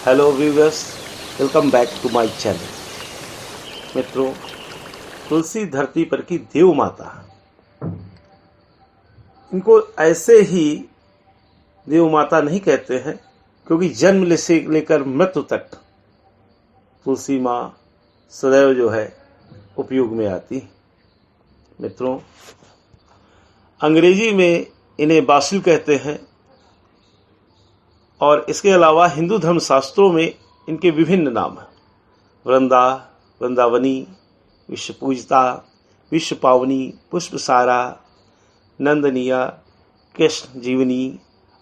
Hello viewers, welcome back to my channel. मित्रों, तुलसी धरती पर की देव माता, इनको ऐसे ही देव माता नहीं कहते हैं क्योंकि जन्म से लेकर मृत्यु तक तुलसी माँ सदैव जो है उपयोग में आती। मित्रों, अंग्रेजी में इन्हें बासिल कहते हैं और इसके अलावा हिंदू धर्म शास्त्रों में इनके विभिन्न नाम हैं। वृंदा, वृंदावनी, विश्व पूजिता, विश्व पावनी, पुष्पसारा, नंदनिया, कृष्ण जीवनी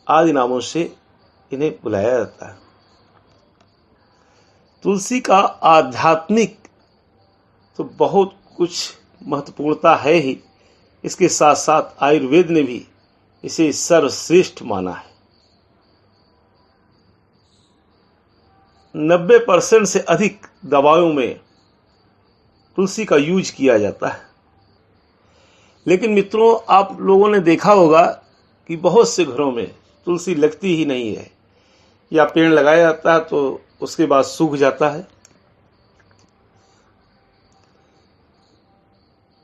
आदि नामों से इन्हें बुलाया जाता है। तुलसी का आध्यात्मिक तो बहुत कुछ महत्वपूर्णता है ही, इसके साथ साथ आयुर्वेद ने भी इसे सर्वश्रेष्ठ माना है। 90% से अधिक दवाओं में तुलसी का यूज किया जाता है। लेकिन मित्रों, आप लोगों ने देखा होगा कि बहुत से घरों में तुलसी लगती ही नहीं है, या पेड़ लगाया जाता है तो उसके बाद सूख जाता है।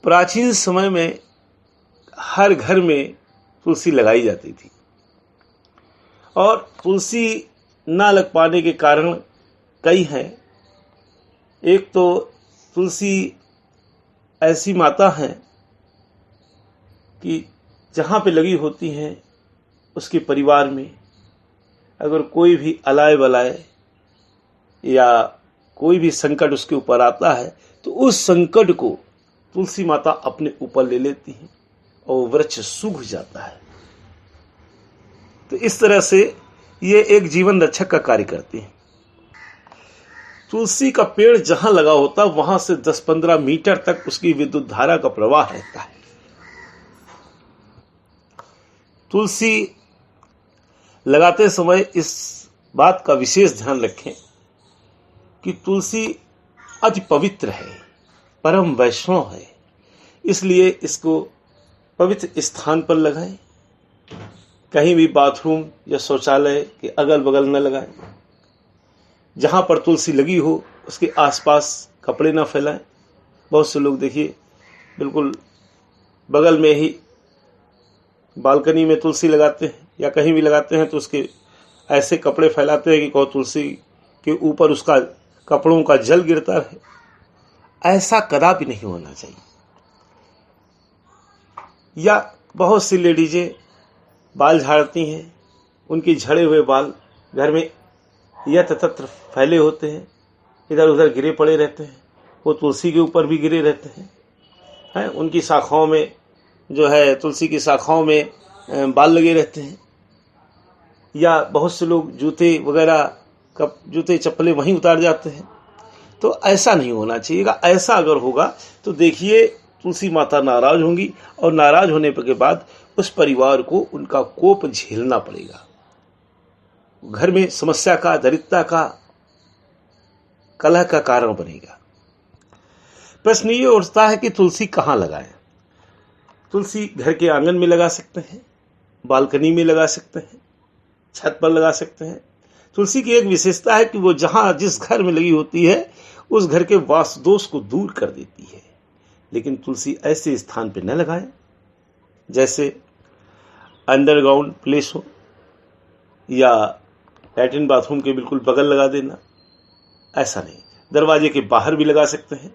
प्राचीन समय में हर घर में तुलसी लगाई जाती थी और तुलसी ना लग पाने के कारण कई हैं। एक तो तुलसी ऐसी माता हैं कि जहाँ पे लगी होती हैं उसके परिवार में अगर कोई भी अलाय बलाय या कोई भी संकट उसके ऊपर आता है तो उस संकट को तुलसी माता अपने ऊपर ले लेती हैं और वृक्ष सूख जाता है। तो इस तरह से ये एक जीवन रक्षक का कार्य करती है। तुलसी का पेड़ जहां लगा होता है वहां से 10-15 मीटर तक उसकी विद्युत धारा का प्रवाह रहता है। तुलसी लगाते समय इस बात का विशेष ध्यान रखें कि तुलसी अति पवित्र है, परम वैष्णव है, इसलिए इसको पवित्र स्थान पर लगाएं। कहीं भी बाथरूम या शौचालय के अगल बगल न लगाएं। जहाँ पर तुलसी लगी हो उसके आसपास कपड़े ना फैलाएं। बहुत से लोग देखिए बिल्कुल बगल में ही बालकनी में तुलसी लगाते हैं या कहीं भी लगाते हैं तो उसके ऐसे कपड़े फैलाते हैं कि कहो तुलसी के ऊपर उसका कपड़ों का जल गिरता रहे। ऐसा कदापि नहीं होना चाहिए। या बहुत सी लेडीजें बाल झाड़ती हैं, उनके झड़े हुए बाल घर में यत्र तत्र फैले होते हैं, इधर उधर गिरे पड़े रहते हैं, वो तुलसी के ऊपर भी गिरे रहते हैं, उनकी शाखाओं में जो है तुलसी की शाखाओं में बाल लगे रहते हैं। या बहुत से लोग जूते वगैरह जूते चप्पलें वहीं उतार जाते हैं। तो ऐसा नहीं होना चाहिए। ऐसा अगर होगा तो देखिए तुलसी माता नाराज होंगी और नाराज होने के बाद उस परिवार को उनका कोप झेलना पड़ेगा। घर में समस्या का, दरिद्रता का, कलह का कारण बनेगा। प्रश्न ये उठता है कि तुलसी कहाँ लगाएं? तुलसी घर के आंगन में लगा सकते हैं, बालकनी में लगा सकते हैं, छत पर लगा सकते हैं। तुलसी की एक विशेषता है कि वो जहां जिस घर में लगी होती है उस घर के वास्तु दोष को दूर कर देती है। लेकिन तुलसी ऐसे स्थान पर न लगाएं जैसे अंडरग्राउंड प्लेस हो या लैट्रिन बाथरूम के बिल्कुल बगल लगा देना, ऐसा नहीं। दरवाजे के बाहर भी लगा सकते हैं।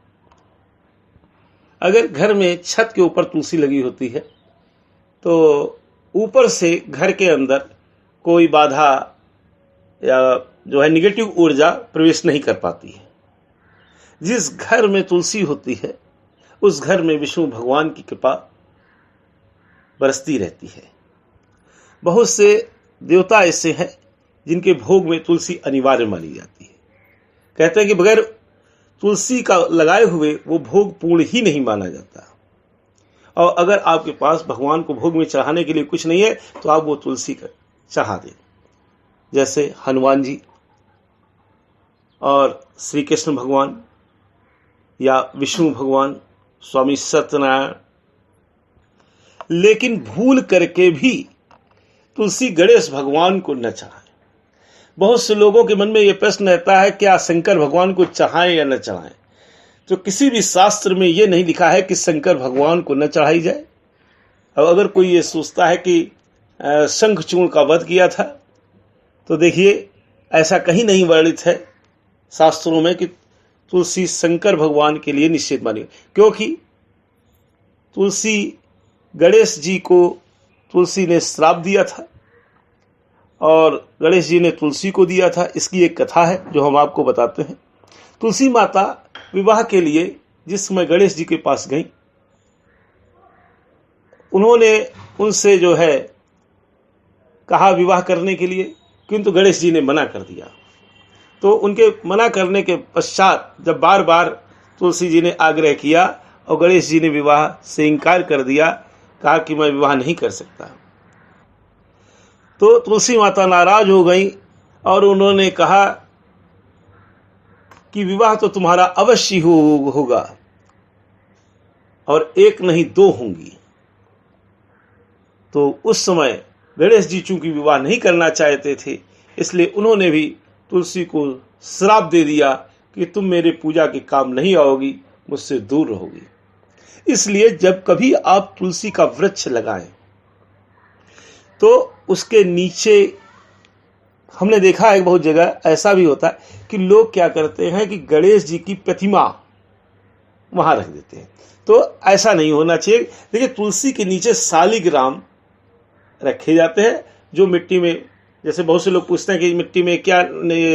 अगर घर में छत के ऊपर तुलसी लगी होती है तो ऊपर से घर के अंदर कोई बाधा या जो है निगेटिव ऊर्जा प्रवेश नहीं कर पाती है। जिस घर में तुलसी होती है उस घर में विष्णु भगवान की कृपा बरसती रहती है। बहुत से देवता ऐसे हैं जिनके भोग में तुलसी अनिवार्य मानी जाती है। कहते हैं कि बगैर तुलसी का लगाए हुए वो भोग पूर्ण ही नहीं माना जाता। और अगर आपके पास भगवान को भोग में चढ़ाने के लिए कुछ नहीं है तो आप वो तुलसी का चढ़ा दें। जैसे हनुमान जी और श्री कृष्ण भगवान या विष्णु भगवान, स्वामी सत्यनारायण। लेकिन भूल करके भी तुलसी गणेश भगवान को न चढ़ाएं। बहुत से लोगों के मन में ये प्रश्न रहता है, क्या शंकर भगवान को चढ़ाएं या न चढ़ाएं। तो किसी भी शास्त्र में ये नहीं लिखा है कि शंकर भगवान को न चढ़ाई जाए। अब अगर कोई ये सोचता है कि शंखचूर्ण का वध किया था, तो देखिए ऐसा कहीं नहीं वर्णित है शास्त्रों में कि तुलसी शंकर भगवान के लिए निषेध मानी, क्योंकि तुलसी गणेश जी को तुलसी ने श्राप दिया था और गणेश जी ने तुलसी को दिया था। इसकी एक कथा है जो हम आपको बताते हैं। तुलसी माता विवाह के लिए जिस समय गणेश जी के पास गई, उन्होंने उनसे जो है कहा विवाह करने के लिए, किंतु गणेश जी ने मना कर दिया। तो उनके मना करने के पश्चात जब बार बार तुलसी जी ने आग्रह किया और गणेश जी ने विवाह से इनकार कर दिया, कहा कि मैं विवाह नहीं कर सकता, तो तुलसी माता नाराज हो गई और उन्होंने कहा कि विवाह तो तुम्हारा अवश्य होगा और एक नहीं दो होंगी। तो उस समय गणेश जी चूंकि विवाह नहीं करना चाहते थे, इसलिए उन्होंने भी तुलसी को श्राप दे दिया कि तुम मेरे पूजा के काम नहीं आओगी, मुझसे दूर रहोगी। इसलिए जब कभी आप तुलसी का वृक्ष लगाएं तो उसके नीचे, हमने देखा है बहुत जगह ऐसा भी होता है कि लोग क्या करते हैं कि गणेश जी की प्रतिमा वहां रख देते हैं। तो ऐसा नहीं होना चाहिए। देखिए तुलसी के नीचे शालिग्राम रखे जाते हैं, जो मिट्टी में, जैसे बहुत से लोग पूछते हैं कि मिट्टी में क्या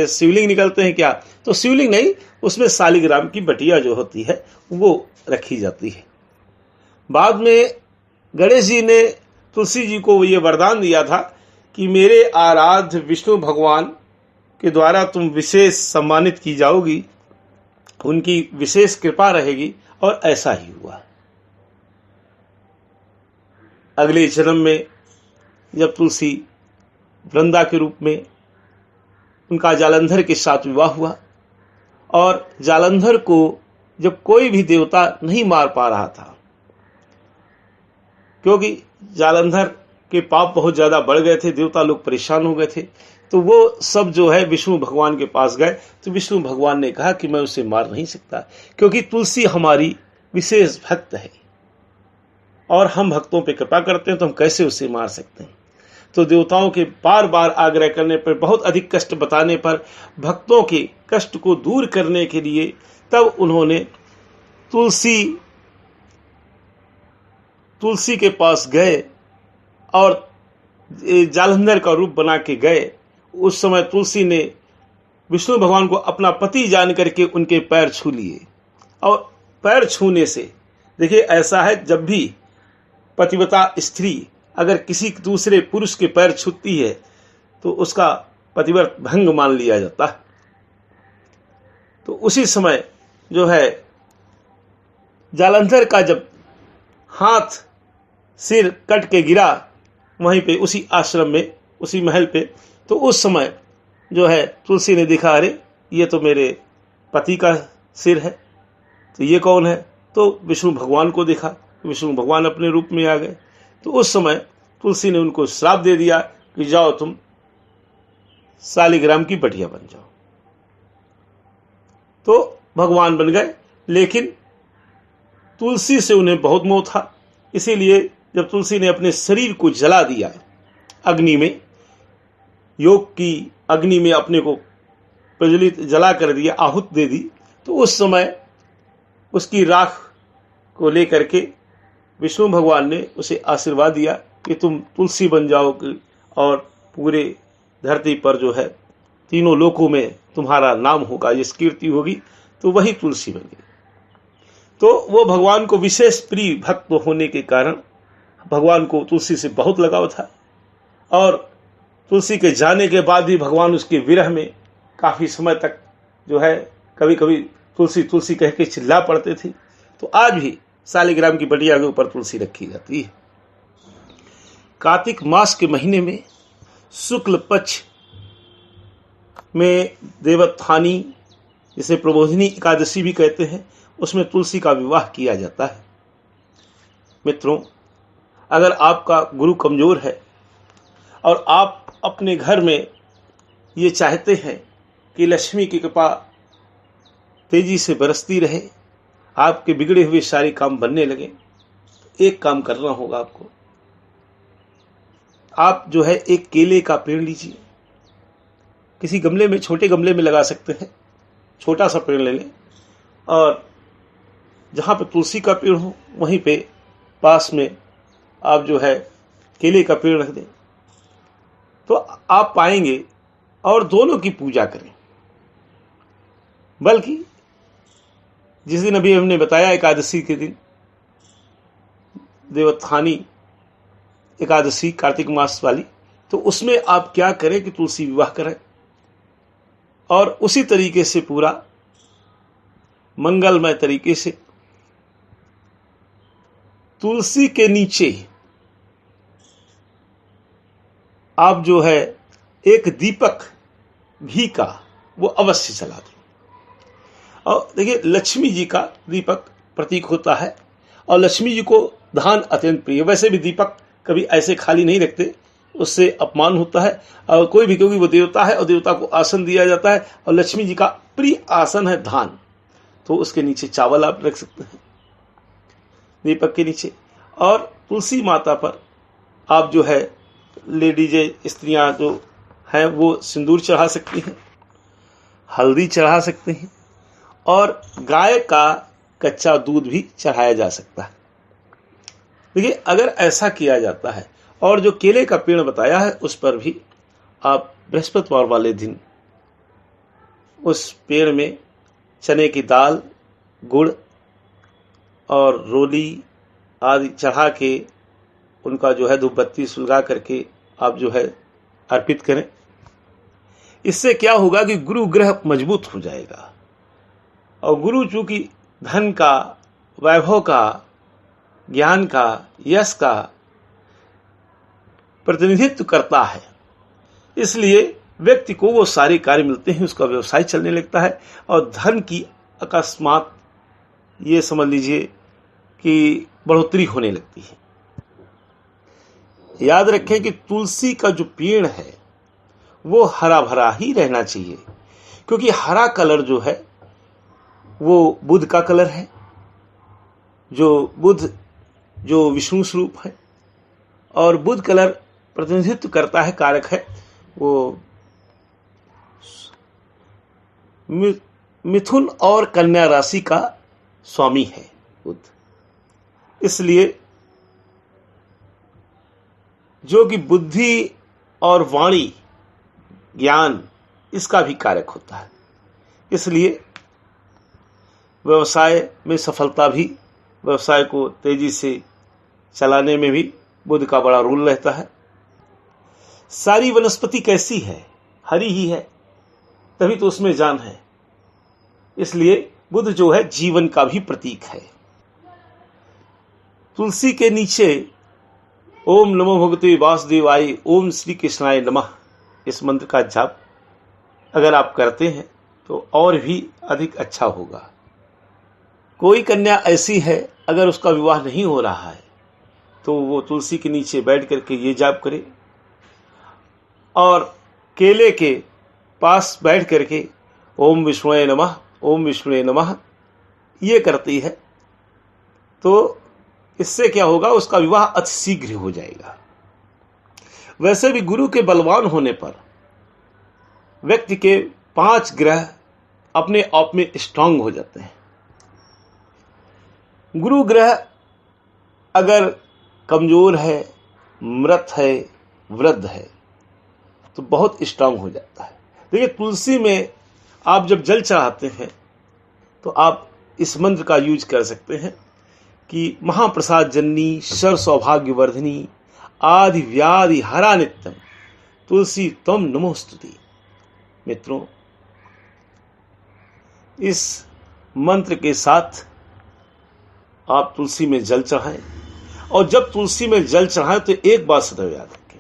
शिवलिंग निकलते हैं क्या, तो शिवलिंग नहीं, उसमें शालिग्राम की बटिया जो होती है वो रखी जाती है। बाद में गणेश जी ने तुलसी जी को ये वरदान दिया था कि मेरे आराध्य विष्णु भगवान के द्वारा तुम विशेष सम्मानित की जाओगी, उनकी विशेष कृपा रहेगी, और ऐसा ही हुआ। अगले जन्म में जब तुलसी वृंदा के रूप में उनका जालंधर के साथ विवाह हुआ, और जालंधर को जब कोई भी देवता नहीं मार पा रहा था, क्योंकि जालंधर के पाप बहुत ज़्यादा बढ़ गए थे, देवता लोग परेशान हो गए थे, तो वो सब जो है विष्णु भगवान के पास गए। तो विष्णु भगवान ने कहा कि मैं उसे मार नहीं सकता, क्योंकि तुलसी हमारी विशेष भक्त है और हम भक्तों पे कृपा करते हैं, तो हम कैसे उसे मार सकते हैं। तो देवताओं के बार बार आग्रह करने पर, बहुत अधिक कष्ट बताने पर, भक्तों के कष्ट को दूर करने के लिए तब उन्होंने तुलसी के पास गए और जालंधर का रूप बना के गए। उस समय तुलसी ने विष्णु भगवान को अपना पति जान करके उनके पैर छू लिए, और पैर छूने से, देखिए ऐसा है, जब भी पतिव्रता स्त्री अगर किसी दूसरे पुरुष के पैर छूती है तो उसका पतिव्रत भंग मान लिया जाता है। तो उसी समय जो है जालंधर का जब हाथ सिर कट के गिरा वहीं पे, उसी आश्रम में, उसी महल पे, तो उस समय जो है तुलसी ने देखा, अरे ये तो मेरे पति का सिर है, तो ये कौन है। तो विष्णु भगवान को देखा, विष्णु भगवान अपने रूप में आ गए। तो उस समय तुलसी ने उनको श्राप दे दिया कि जाओ तुम शालिग्राम की बटिया बन जाओ। तो भगवान बन गए, लेकिन तुलसी से उन्हें बहुत मोह था। इसीलिए जब तुलसी ने अपने शरीर को जला दिया अग्नि में, योग की अग्नि में अपने को प्रज्वलित जला कर दिया, आहुत दे दी, तो उस समय उसकी राख को लेकर के विष्णु भगवान ने उसे आशीर्वाद दिया कि तुम तुलसी बन जाओगे और पूरे धरती पर जो है तीनों लोकों में तुम्हारा नाम होगा, जिस कीर्ति होगी। तो वही तुलसी बन गई। तो वो भगवान को विशेष प्रिय भक्त होने के कारण भगवान को तुलसी से बहुत लगाव था, और तुलसी के जाने के बाद भी भगवान उसके विरह में काफ़ी समय तक जो है कभी कभी तुलसी तुलसी कह के चिल्ला पड़ते थे। तो आज भी शालिग्राम की बटिया के ऊपर तुलसी रखी जाती है। कार्तिक मास के महीने में शुक्ल पक्ष में देवोत्थानी, जिसे प्रबोधिनी एकादशी भी कहते हैं, उसमें तुलसी का विवाह किया जाता है। मित्रों, अगर आपका गुरु कमजोर है और आप अपने घर में ये चाहते हैं कि लक्ष्मी की कृपा तेजी से बरसती रहे, आपके बिगड़े हुए सारे काम बनने लगे, तो एक काम करना होगा आपको। आप जो है एक केले का पेड़ लीजिए, किसी गमले में, छोटे गमले में लगा सकते हैं, छोटा सा पेड़ ले लें और जहाँ पे तुलसी का पेड़ हो वहीं पे पास में आप जो है केले का पेड़ रख दें, तो आप पाएंगे और दोनों की पूजा करें। बल्कि जिस दिन अभी हमने बताया एकादशी के दिन, देवोत्थानी एकादशी कार्तिक मास वाली, तो उसमें आप क्या करें कि तुलसी विवाह करें और उसी तरीके से पूरा मंगलमय तरीके से तुलसी के नीचे आप जो है एक दीपक घी का वो अवश्य जला दें। और देखिए, लक्ष्मी जी का दीपक प्रतीक होता है और लक्ष्मी जी को धान अत्यंत प्रिय। वैसे भी दीपक कभी ऐसे खाली नहीं रखते, उससे अपमान होता है और कोई भी, क्योंकि वो देवता है और देवता को आसन दिया जाता है और लक्ष्मी जी का प्रिय आसन है धान, तो उसके नीचे चावल आप रख सकते हैं दीपक के नीचे। और तुलसी माता पर आप जो है लेडीज स्त्रियां जो हैं वो सिंदूर चढ़ा सकती हैं, हल्दी चढ़ा सकते हैं और गाय का कच्चा दूध भी चढ़ाया जा सकता है। देखिए, अगर ऐसा किया जाता है और जो केले का पेड़ बताया है उस पर भी आप बृहस्पतिवार वाले दिन उस पेड़ में चने की दाल, गुड़ और रोली आदि चढ़ा के उनका जो है धूप बत्ती सुलगा करके आप जो है अर्पित करें। इससे क्या होगा कि गुरु ग्रह मजबूत हो जाएगा और गुरु चूंकि धन का, वैभव का, ज्ञान का, यश का प्रतिनिधित्व करता है, इसलिए व्यक्ति को वो सारे कार्य मिलते हैं, उसका व्यवसाय चलने लगता है और धन की अकस्मात ये समझ लीजिए कि बढ़ोतरी होने लगती है। याद रखें कि तुलसी का जो पेड़ है वो हरा भरा ही रहना चाहिए, क्योंकि हरा कलर जो है वो बुध का कलर है, जो बुध जो विष्णु स्वरूप है और बुध कलर प्रतिनिधित्व करता है, कारक है वो मिथुन और कन्या राशि का स्वामी है बुध। इसलिए जो कि बुद्धि और वाणी, ज्ञान, इसका भी कारक होता है। इसलिए व्यवसाय में सफलता भी, व्यवसाय को तेजी से चलाने में भी बुध का बड़ा रोल रहता है। सारी वनस्पति कैसी है? हरी ही है, तभी तो उसमें जान है। इसलिए बुध जो है जीवन का भी प्रतीक है। तुलसी के नीचे ओम नमो भगवते वासुदेवाय, ओम श्री कृष्णाय नमः, इस मंत्र का जाप अगर आप करते हैं तो और भी अधिक अच्छा होगा। कोई कन्या ऐसी है अगर उसका विवाह नहीं हो रहा है तो वो तुलसी के नीचे बैठ करके ये जाप करे और केले के पास बैठ करके ओम विष्णुवे नमः, ओम विष्णुवे नमः ये करती है, तो इससे क्या होगा, उसका विवाह अति शीघ्र हो जाएगा। वैसे भी गुरु के बलवान होने पर व्यक्ति के 5 ग्रह अपने आप में स्ट्रांग हो जाते हैं। गुरु ग्रह अगर कमजोर है, मृत है, वृद्ध है तो बहुत स्ट्रांग हो जाता है। देखिए, तुलसी में आप जब जल चढ़ाते हैं तो आप इस मंत्र का यूज कर सकते हैं कि महाप्रसाद जननी, शर सौभाग्यवर्धिनी, आदि व्याधि हरा नित्यम तुलसी तम नमोस्तुति। मित्रों, इस मंत्र के साथ आप तुलसी में जल चढ़ाएं और जब तुलसी में जल चढ़ाएं तो एक बात सदैव याद रखें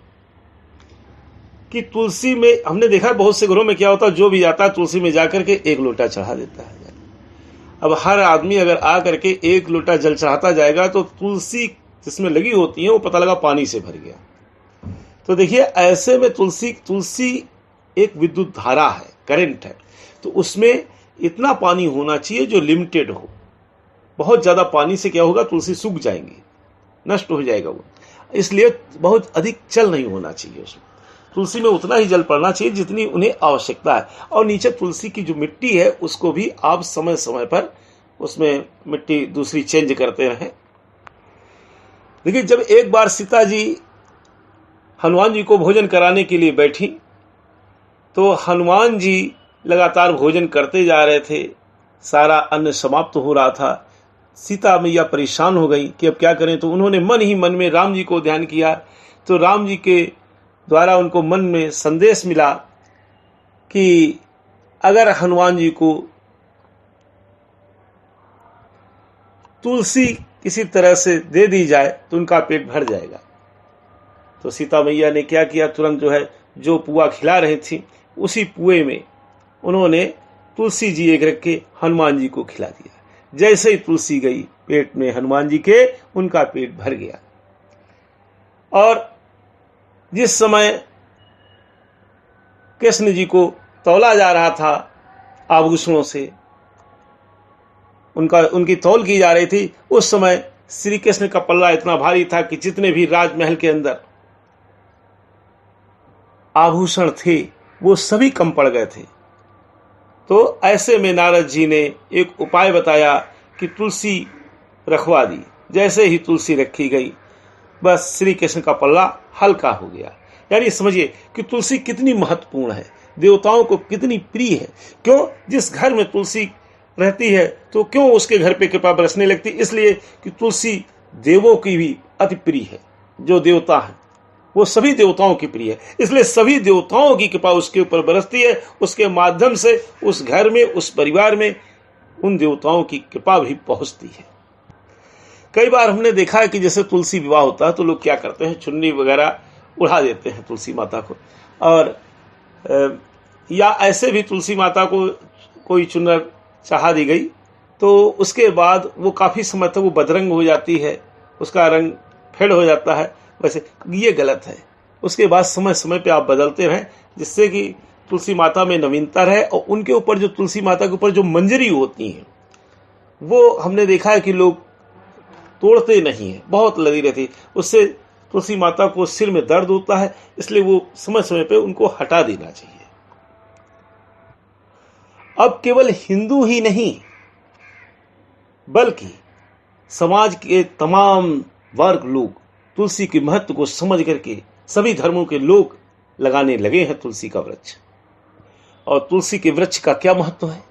कि तुलसी में, हमने देखा है बहुत से घरों में क्या होता है, जो भी आता है तुलसी में जाकर के 1 लोटा चढ़ा देता है। अब हर आदमी अगर आ करके 1 लोटा जल चढ़ाता जाएगा तो तुलसी जिसमें लगी होती है वो पता लगा पानी से भर गया। तो देखिए, ऐसे में तुलसी एक विद्युत धारा है, करंट है, तो उसमें इतना पानी होना चाहिए जो लिमिटेड हो। बहुत ज़्यादा पानी से क्या होगा, तुलसी सूख जाएंगी, नष्ट हो जाएगा वो। इसलिए बहुत अधिक जल नहीं होना चाहिए उसमें। तुलसी में उतना ही जल पड़ना चाहिए जितनी उन्हें आवश्यकता है। और नीचे तुलसी की जो मिट्टी है उसको भी आप समय समय पर उसमें मिट्टी दूसरी चेंज करते रहें। देखिए, जब एक बार सीता जी हनुमान जी को भोजन कराने के लिए बैठी तो हनुमान जी लगातार भोजन करते जा रहे थे, सारा अन्न समाप्त हो रहा था। सीता मैया परेशान हो गई कि अब क्या करें, तो उन्होंने मन ही मन में राम जी को ध्यान किया। तो राम जी के द्वारा उनको मन में संदेश मिला कि अगर हनुमान जी को तुलसी किसी तरह से दे दी जाए तो उनका पेट भर जाएगा। तो सीता मैया ने क्या किया, तुरंत जो है जो पुआ खिला रही थी उसी पुए में उन्होंने तुलसी जी एक रख के हनुमान जी को खिला दिया। जैसे ही तुलसी गई पेट में हनुमान जी के, उनका पेट भर गया। और जिस समय कृष्ण जी को तौला जा रहा था आभूषणों से, उनकी तौल की जा रही थी, उस समय श्री कृष्ण का पल्ला इतना भारी था कि जितने भी राजमहल के अंदर आभूषण थे वो सभी कम पड़ गए थे। तो ऐसे में नारद जी ने एक उपाय बताया कि तुलसी रखवा दी। जैसे ही तुलसी रखी गई, बस श्री कृष्ण का पल्ला हल्का हो गया। यानी समझिए कि तुलसी कितनी महत्वपूर्ण है, देवताओं को कितनी प्रिय है। क्यों? जिस घर में तुलसी रहती है तो क्यों उसके घर पे कृपा बरसने लगती? इसलिए कि तुलसी देवों की भी अति प्रिय है। जो देवता है वो सभी देवताओं की प्रिय है, इसलिए सभी देवताओं की कृपा उसके ऊपर बरसती है। उसके माध्यम से उस घर में, उस परिवार में उन देवताओं की कृपा भी पहुंचती है। कई बार हमने देखा है कि जैसे तुलसी विवाह होता है तो लोग क्या करते हैं, चुन्नी वगैरह उड़ा देते हैं तुलसी माता को, और या ऐसे भी तुलसी माता को कोई चुनर चढ़ा दी गई तो उसके बाद वो काफ़ी समय तक वो बदरंग हो जाती है, उसका रंग फेड हो जाता है। वैसे ये गलत है। उसके बाद समय समय पे आप बदलते रहें, जिससे कि तुलसी माता में नवीनता रहे। और उनके ऊपर जो तुलसी माता के ऊपर जो मंजरी होती हैं वो हमने देखा है कि लोग तोड़ते नहीं हैं, बहुत लगी रहती है। उससे तुलसी माता को सिर में दर्द होता है, इसलिए वो समय समय पे उनको हटा देना चाहिए। अब केवल हिंदू ही नहीं बल्कि समाज के तमाम वर्ग लोग तुलसी के महत्व को समझ करके सभी धर्मों के लोग लगाने लगे हैं तुलसी का वृक्ष। और तुलसी के वृक्ष का क्या महत्व है,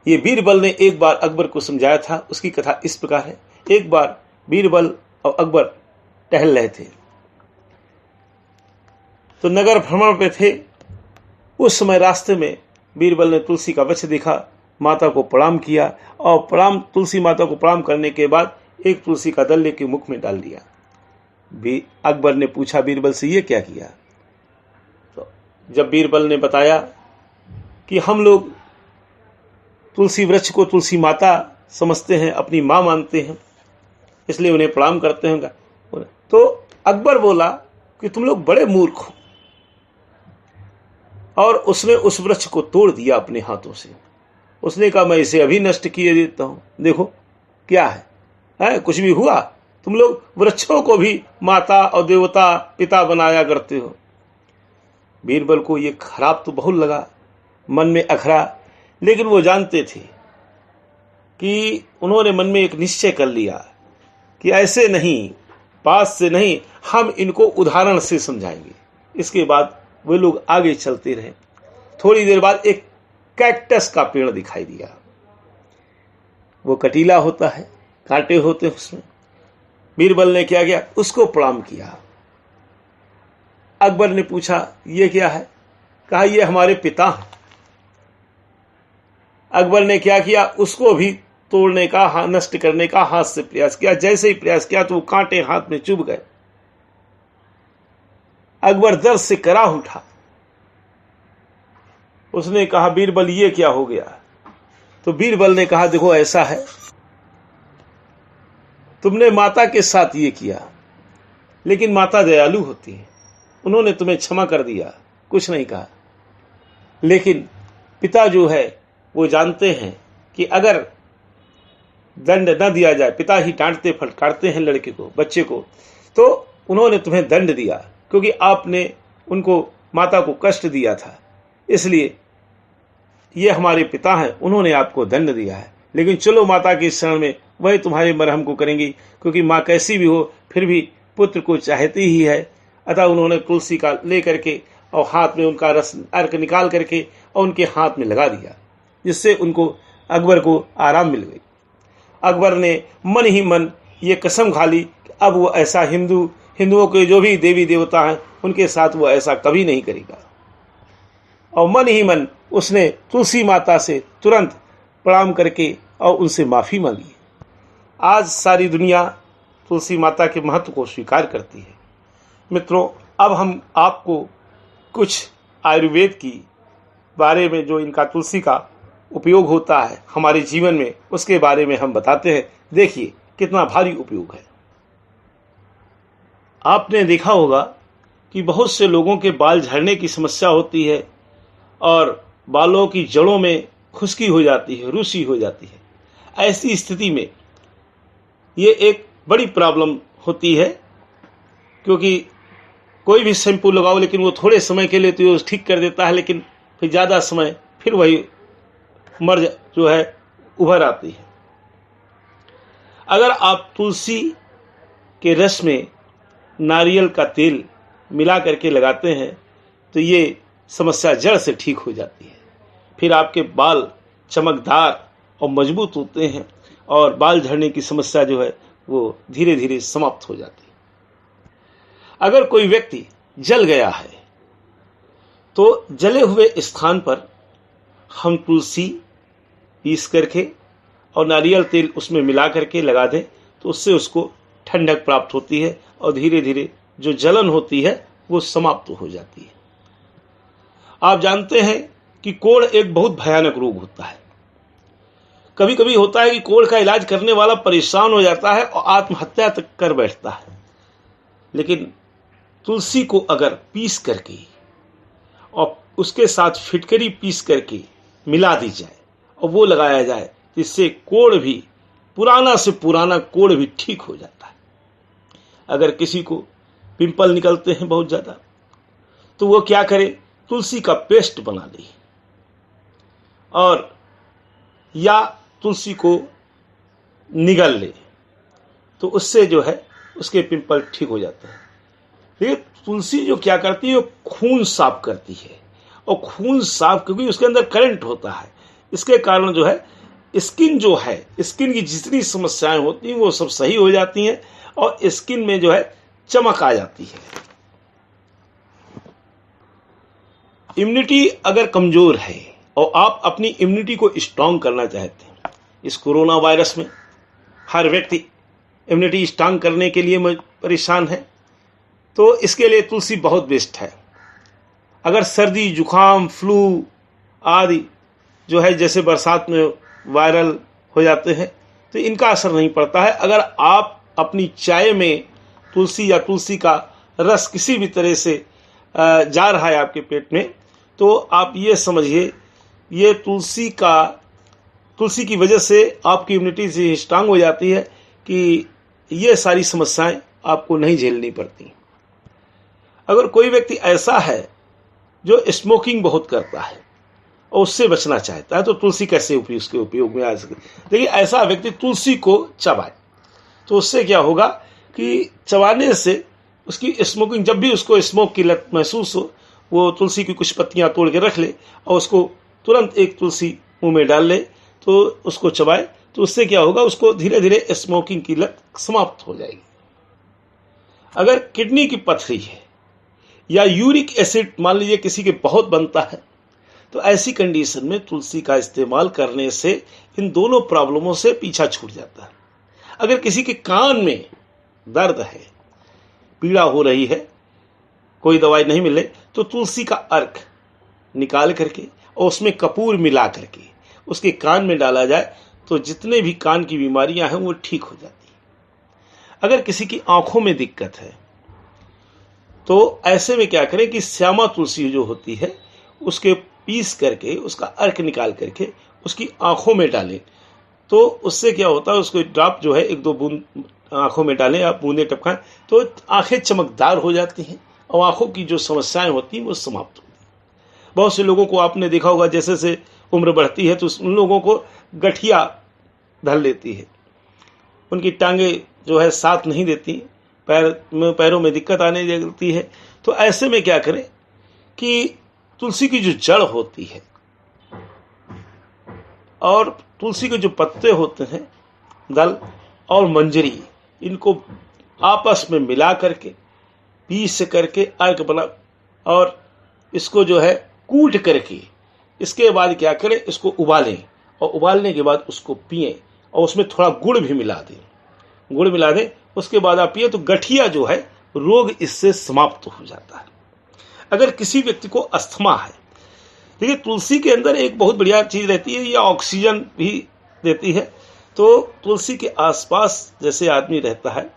ये बीरबल ने एक बार अकबर को समझाया था। उसकी कथा इस प्रकार है। एक बार बीरबल और अकबर टहल रहे थे, तो नगर भ्रमण पे थे। उस समय रास्ते में बीरबल ने तुलसी का वृक्ष देखा, माता को प्रणाम किया, और तुलसी माता को प्रणाम करने के बाद एक तुलसी का दल लेके मुख में डाल दिया। अकबर ने पूछा बीरबल से, ये क्या किया? तो जब बीरबल ने बताया कि हम लोग तुलसी वृक्ष को तुलसी माता समझते हैं, अपनी माँ मानते हैं, इसलिए उन्हें प्रणाम करते हैं, तो अकबर बोला कि तुम लोग बड़े मूर्ख हो। और उसने उस वृक्ष को तोड़ दिया अपने हाथों से। उसने कहा, मैं इसे अभी नष्ट किए देता हूं, देखो क्या है, कुछ भी हुआ? तुम लोग वृक्षों को भी माता और देवता पिता बनाया करते हो। बीरबल को ये खराब तो बहुत लगा, मन में अखरा, लेकिन वो जानते थे कि उन्होंने मन में एक निश्चय कर लिया कि ऐसे नहीं, पास से नहीं, हम इनको उदाहरण से समझाएंगे। इसके बाद वे लोग आगे चलते रहे। थोड़ी देर बाद एक कैक्टस का पेड़ दिखाई दिया। वो कटीला होता है, कांटे होते हैं उसमें। बीरबल ने क्या किया, उसको प्रणाम किया। अकबर ने पूछा, ये क्या है? कहा, ये हमारे पिता हैं। अकबर ने क्या किया, उसको भी तोड़ने का, नष्ट करने का हाथ से प्रयास किया। जैसे ही प्रयास किया तो वो कांटे हाथ में चुभ गए। अकबर दर्द से कराह उठा। उसने कहा, बीरबल ये क्या हो गया? तो बीरबल ने कहा, देखो ऐसा है, तुमने माता के साथ ये किया, लेकिन माता दयालु होती है, उन्होंने तुम्हें क्षमा कर दिया, कुछ नहीं कहा। लेकिन पिता जो है वो जानते हैं कि अगर दंड न दिया जाए, पिता ही डांटते फटकारते हैं लड़के को, बच्चे को, तो उन्होंने तुम्हें दंड दिया क्योंकि आपने उनको, माता को कष्ट दिया था, इसलिए ये हमारे पिता हैं, उन्होंने आपको दंड दिया है। लेकिन चलो माता के शरण में, वही तुम्हारे मरहम को करेंगी, क्योंकि माँ कैसी भी हो फिर भी पुत्र को चाहती ही है। अतः उन्होंने तुलसी का ले करके और हाथ में उनका रस अर्क निकाल करके और उनके हाथ में लगा दिया, जिससे उनको, अकबर को आराम मिल गई। अकबर ने मन ही मन ये कसम खा ली कि अब वो ऐसा हिंदुओं के जो भी देवी देवता हैं उनके साथ वो ऐसा कभी नहीं करेगा। और मन ही मन उसने तुलसी माता से तुरंत प्रणाम करके और उनसे माफ़ी मांगी। आज सारी दुनिया तुलसी माता के महत्व को स्वीकार करती है। मित्रों, अब हम आपको कुछ आयुर्वेद की बारे में, जो इनका तुलसी का उपयोग होता है हमारे जीवन में, उसके बारे में हम बताते हैं। देखिए कितना भारी उपयोग है। आपने देखा होगा कि बहुत से लोगों के बाल झड़ने की समस्या होती है और बालों की जड़ों में खुश्की हो जाती है, रूसी हो जाती है। ऐसी स्थिति में ये एक बड़ी प्रॉब्लम होती है, क्योंकि कोई भी शैम्पू लगाओ लेकिन वो थोड़े समय के लिए तो वो ठीक कर देता है, लेकिन फिर ज़्यादा समय फिर वही मर्ज जो है उभर आती है। अगर आप तुलसी के रस में नारियल का तेल मिला करके लगाते हैं तो ये समस्या जड़ से ठीक हो जाती है। फिर आपके बाल चमकदार और मजबूत होते हैं और बाल झड़ने की समस्या जो है वो धीरे धीरे समाप्त हो जाती है। अगर कोई व्यक्ति जल गया है तो जले हुए स्थान पर हम तुलसी पीस करके और नारियल तेल उसमें मिला करके लगा दें तो उससे उसको ठंडक प्राप्त होती है और धीरे धीरे जो जलन होती है वो समाप्त हो जाती है। आप जानते हैं कि कोढ़ एक बहुत भयानक रोग होता है। कभी कभी होता है कि कोढ़ का इलाज करने वाला परेशान हो जाता है और आत्महत्या तक कर बैठता है। लेकिन तुलसी को अगर पीस करके और उसके साथ फिटकरी पीस करके मिला दी जाए और वो लगाया जाए तो इससे कोढ़ भी, पुराना से पुराना कोढ़ भी ठीक हो जाता है। अगर किसी को पिंपल निकलते हैं बहुत ज़्यादा तो वो क्या करे, तुलसी का पेस्ट बना ले और या तुलसी को निगल ले तो उससे जो है उसके पिंपल ठीक हो जाते हैं। ये तुलसी जो क्या करती है, वो खून साफ करती है और खून साफ, क्योंकि उसके अंदर करंट होता है, इसके कारण जो है स्किन जो है, स्किन की जितनी समस्याएं होती हैं वो सब सही हो जाती हैं और स्किन में जो है चमक आ जाती है। इम्यूनिटी अगर कमजोर है और आप अपनी इम्यूनिटी को स्ट्रांग करना चाहते हैं, इस कोरोना वायरस में हर व्यक्ति इम्यूनिटी स्ट्रांग करने के लिए परेशान है, तो इसके लिए तुलसी बहुत बेस्ट है। अगर सर्दी जुखाम फ्लू आदि जो है, जैसे बरसात में वायरल हो जाते हैं, तो इनका असर नहीं पड़ता है। अगर आप अपनी चाय में तुलसी या तुलसी का रस किसी भी तरह से जा रहा है आपके पेट में, तो आप ये समझिए ये तुलसी की वजह से आपकी इम्यूनिटी से स्ट्रांग हो जाती है कि ये सारी समस्याएं आपको नहीं झेलनी पड़ती। अगर कोई व्यक्ति ऐसा है जो स्मोकिंग बहुत करता है और उससे बचना चाहता है तो तुलसी कैसे उसके उपयोग में आ सके। देखिए, ऐसा व्यक्ति तुलसी को चबाए तो उससे क्या होगा कि चबाने से उसकी स्मोकिंग, जब भी उसको स्मोक की लत महसूस हो, वो तुलसी की कुछ पत्तियां तोड़ के रख ले और उसको तुरंत एक तुलसी मुंह में डाल ले तो उसको चबाए, तो उससे क्या होगा, उसको धीरे धीरे स्मोकिंग की लत समाप्त हो जाएगी। अगर किडनी की पथरी है या यूरिक एसिड मान लीजिए किसी के बहुत बनता है, तो ऐसी कंडीशन में तुलसी का इस्तेमाल करने से इन दोनों प्रॉब्लमों से पीछा छूट जाता है। अगर किसी के कान में दर्द है, पीड़ा हो रही है, कोई दवाई नहीं मिले, तो तुलसी का अर्क निकाल करके और उसमें कपूर मिला करके उसके कान में डाला जाए तो जितने भी कान की बीमारियां हैं वो ठीक हो जाती है। अगर किसी की आंखों में दिक्कत है तो ऐसे में क्या करें कि श्यामा तुलसी जो होती है उसके पीस करके उसका अर्क निकाल करके उसकी आंखों में डालें, तो उससे क्या होता है, उसको ड्रॉप जो है 1-2 बूंद आंखों में डालें, आप बूंदें टपकाएं तो आंखें चमकदार हो जाती हैं और आंखों की जो समस्याएं होती हैं वो समाप्त होती हैं। बहुत से लोगों को आपने देखा होगा, जैसे जैसे उम्र बढ़ती है तो उन लोगों को गठिया धर लेती है, उनकी टांगे जो है साथ नहीं देती, पैरों में दिक्कत आने लगती है। तो ऐसे में क्या करें कि तुलसी की जो जड़ होती है और तुलसी के जो पत्ते होते हैं, दल और मंजरी, इनको आपस में मिला करके पीस करके अर्क बना और इसको जो है कूट करके इसके बाद क्या करें, इसको उबालें और उबालने के बाद उसको पिएं और उसमें थोड़ा गुड़ भी मिला दें, उसके बाद आप पिए तो गठिया जो है रोग इससे समाप्त हो जाता है। अगर किसी व्यक्ति को अस्थमा है, देखिए तुलसी के अंदर एक बहुत बढ़िया चीज़ रहती है, ये ऑक्सीजन भी देती है। तो तुलसी के आसपास जैसे आदमी रहता है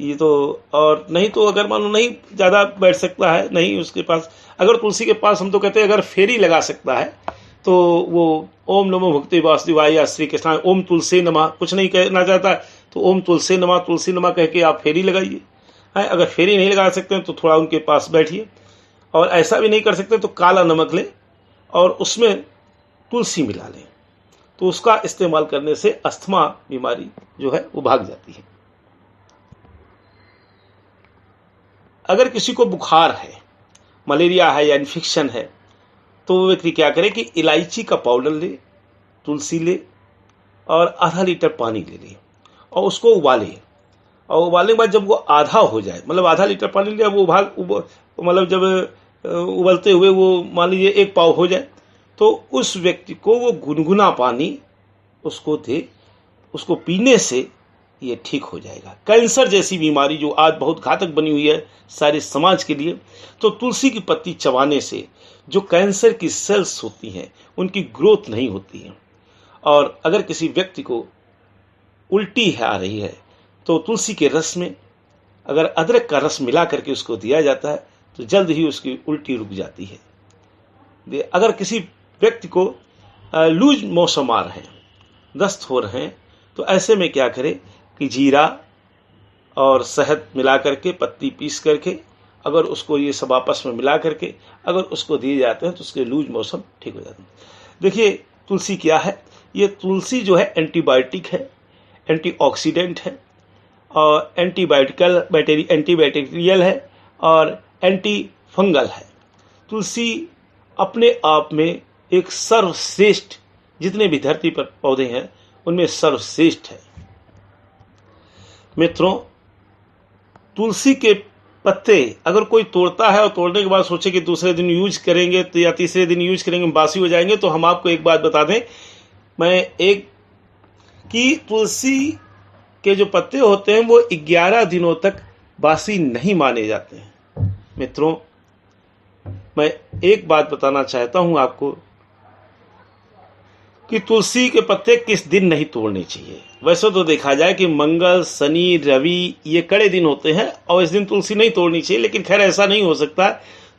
ये तो, और नहीं तो अगर मान लो नहीं ज़्यादा बैठ सकता है, नहीं उसके पास, अगर तुलसी के पास हम तो कहते हैं अगर फेरी लगा सकता है तो वो ओम नमो भक्ति वासुदेवाय या श्री कृष्ण ओम तुलसी नमः, कुछ नहीं कहना चाहता है तो ओम तुलसी नमः कह के आप फेरी लगाइए। अगर फेरी नहीं लगा सकते हैं तो थोड़ा उनके पास बैठिए, और ऐसा भी नहीं कर सकते तो काला नमक लें और उसमें तुलसी मिला लें, तो उसका इस्तेमाल करने से अस्थमा बीमारी जो है वो भाग जाती है। अगर किसी को बुखार है, मलेरिया है या इन्फेक्शन है, तो वो व्यक्ति क्या करे कि इलायची का पाउडर ले, तुलसी ले और आधा लीटर पानी ले और उसको उबाले, और उबालने के बाद जब वो आधा हो जाए, मतलब आधा लीटर पानी लिया वो मतलब जब उबलते हुए वो मान लीजिए 1 पाव हो जाए, तो उस व्यक्ति को वो गुनगुना पानी उसको दे, उसको पीने से ये ठीक हो जाएगा। कैंसर जैसी बीमारी जो आज बहुत घातक बनी हुई है सारे समाज के लिए, तो तुलसी की पत्ती चबाने से जो कैंसर की सेल्स होती हैं उनकी ग्रोथ नहीं होती है। और अगर किसी व्यक्ति को उल्टी आ रही है तो तुलसी के रस में अगर अदरक का रस मिला करके उसको दिया जाता है तो जल्द ही उसकी उल्टी रुक जाती है। अगर किसी व्यक्ति को लूज मोशन आ रहे हैं, दस्त हो रहे हैं, तो ऐसे में क्या करें कि जीरा और शहद मिला करके, पत्ती पीस करके, अगर उसको ये सब आपस में मिला करके अगर उसको दिए जाते हैं तो उसके लूज मोशन ठीक हो जाते हैं। देखिए तुलसी क्या है, ये तुलसी जो है एंटीबायोटिक है, एंटीऑक्सीडेंट है और एंटीबैक्टीरियल है और एंटी फंगल है। तुलसी अपने आप में एक सर्वश्रेष्ठ, जितने भी धरती पर पौधे हैं उनमें सर्वश्रेष्ठ है। मित्रों, तुलसी के पत्ते अगर कोई तोड़ता है और तोड़ने के बाद सोचे कि दूसरे दिन यूज करेंगे तो या तीसरे दिन यूज करेंगे, बासी हो जाएंगे, तो हम आपको एक बात बता दें, कि तुलसी के जो पत्ते होते हैं वो 11 दिनों तक बासी नहीं माने जाते हैं। मित्रों, मैं एक बात बताना चाहता हूं आपको कि तुलसी के पत्ते किस दिन नहीं तोड़ने चाहिए। वैसे तो देखा जाए कि मंगल, शनि, रवि ये कड़े दिन होते हैं और इस दिन तुलसी नहीं तोड़नी चाहिए, लेकिन खैर ऐसा नहीं हो सकता,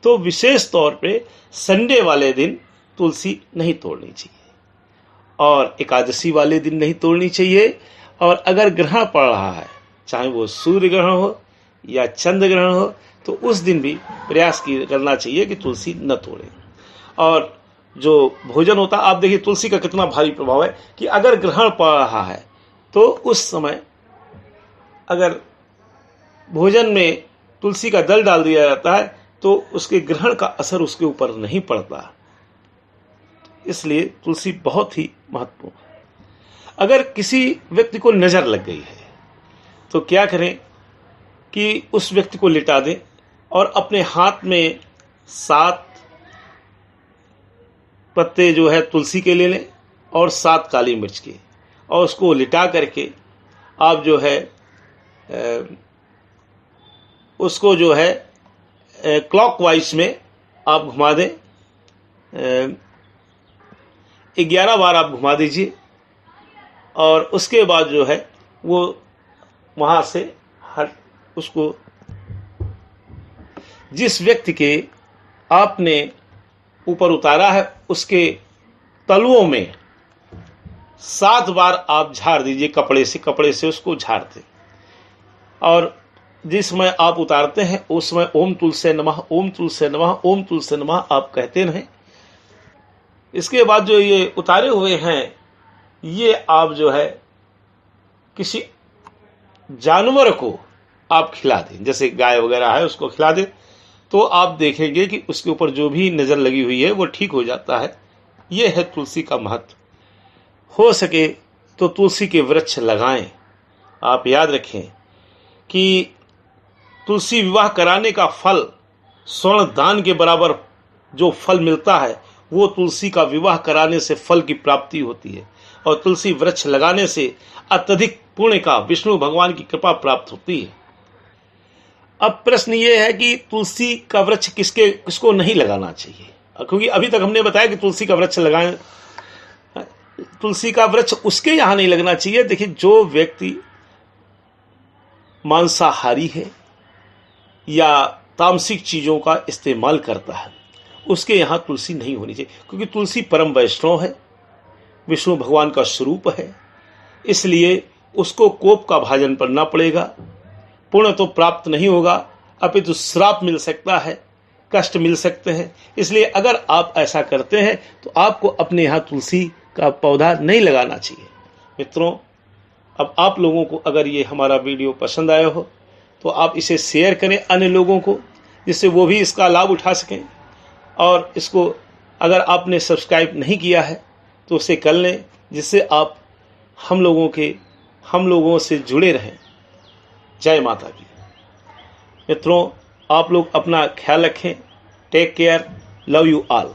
तो विशेष तौर पे संडे वाले दिन तुलसी नहीं तोड़नी चाहिए और एकादशी वाले दिन नहीं तोड़नी चाहिए। और अगर ग्रहण पड़ रहा है, चाहे वो सूर्य ग्रहण हो या चंद्र ग्रहण हो, तो उस दिन भी प्रयास करना चाहिए कि तुलसी न तोड़ें। और जो भोजन होता है, आप देखिए तुलसी का कितना भारी प्रभाव है कि अगर ग्रहण पड़ रहा है तो उस समय अगर भोजन में तुलसी का दल डाल दिया जाता है तो उसके ग्रहण का असर उसके ऊपर नहीं पड़ता। इसलिए तुलसी बहुत ही महत्वपूर्ण है। अगर किसी व्यक्ति को नजर लग गई है तो क्या करें कि उस व्यक्ति को लिटा दें और अपने हाथ में 7 पत्ते जो है तुलसी के ले लें और 7 काली मिर्च के, और उसको लिटा करके आप जो है उसको जो है क्लॉकवाइज में आप घुमा दें, 11 बार आप घुमा दीजिए और उसके बाद जो है वो वहाँ से जिस व्यक्ति के आपने ऊपर उतारा है उसके तलुओं में 7 बार आप झाड़ दीजिए कपड़े से उसको झाड़ दें। और जिस समय आप उतारते हैं उस समय ओम तुलसी नमः, ओम तुलसी नमः, ओम तुलसी नमः आप कहते रहें। इसके बाद जो ये उतारे हुए हैं ये आप जो है किसी जानवर को आप खिला दें, जैसे गाय वगैरह है उसको खिला दें, तो आप देखेंगे कि उसके ऊपर जो भी नज़र लगी हुई है वो ठीक हो जाता है। ये है तुलसी का महत्व। हो सके तो तुलसी के वृक्ष लगाएं। आप याद रखें कि तुलसी विवाह कराने का फल स्वर्ण दान के बराबर जो फल मिलता है वो तुलसी का विवाह कराने से फल की प्राप्ति होती है, और तुलसी वृक्ष लगाने से अत्यधिक पुण्य का विष्णु भगवान की कृपा प्राप्त होती है। अब प्रश्न ये है कि तुलसी का वृक्ष किसको नहीं लगाना चाहिए, क्योंकि अभी तक हमने बताया कि तुलसी का वृक्ष लगाएं। तुलसी का वृक्ष उसके यहाँ नहीं लगना चाहिए। देखिए, जो व्यक्ति मांसाहारी है या तामसिक चीज़ों का इस्तेमाल करता है उसके यहाँ तुलसी नहीं होनी चाहिए, क्योंकि तुलसी परम वैष्णव है, विष्णु भगवान का स्वरूप है। इसलिए उसको कोप का भाजन करना पड़ेगा। पुण्य तो प्राप्त नहीं होगा, अपितु श्राप मिल सकता है, कष्ट मिल सकते हैं। इसलिए अगर आप ऐसा करते हैं तो आपको अपने यहाँ तुलसी का पौधा नहीं लगाना चाहिए। मित्रों, अब आप लोगों को अगर ये हमारा वीडियो पसंद आया हो तो आप इसे शेयर करें अन्य लोगों को, जिससे वो भी इसका लाभ उठा सकें। और इसको अगर आपने सब्सक्राइब नहीं किया है तो उसे कर लें, जिससे आप हम लोगों से जुड़े रहें। जय माता दी। मित्रों, आप लोग अपना ख्याल रखें। Take care. Love you all.